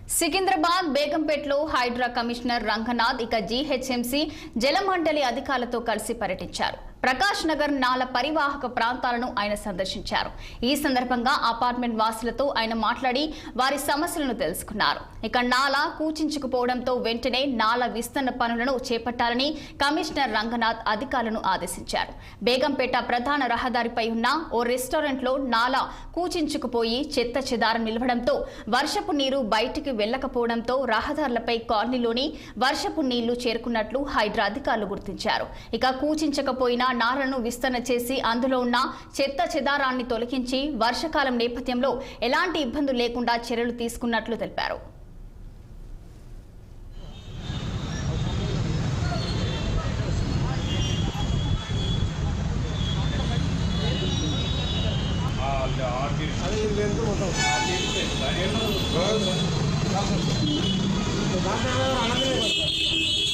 Secunderabad బేగంపేటలో Hydraa commissioner Ranganath ఇక GHMC జలమండలి అధికారులతో కలిసి పర్యటించారు. ప్రకాష్ నగర్ నాల పరివాహక ప్రాంతాలను ఆయన సందర్శించారు. ఈ సందర్భంగా అపార్ట్మెంట్ వాసులతో ఆయన మాట్లాడి వారి సమస్యలను తెలుసుకున్నారు. ఇక నాల కూచించుకుపోవడంతో వెంటనే నాల విస్తరణ పనులను చేపట్టాలని కమిషనర్ రంగనాథ్ అధికారులను ఆదేశించారు. బేగంపేట ప్రధాన రహదారిపై ఉన్న ఓ రెస్టారెంట్లో నాల కూచించుకుపోయి చెత్త చెదారం నిలవడంతో వర్షపు నీరు బయటికి వెళ్లకపోవడంతో రహదారులపై కాలనీలోని వర్షపు నీళ్లు చేరుకున్నట్లు హైడ్రా అధికారులు గుర్తించారు. ఇక కూచించకపోయిన నారను విస్తరణ చేసి అందులో ఉన్న చెత్త చెదారాన్ని తొలగించి వర్షకాలం నేపథ్యంలో ఎలాంటి ఇబ్బందులు లేకుండా చర్యలు తీసుకున్నట్లు తెలిపారు. దాంట్లో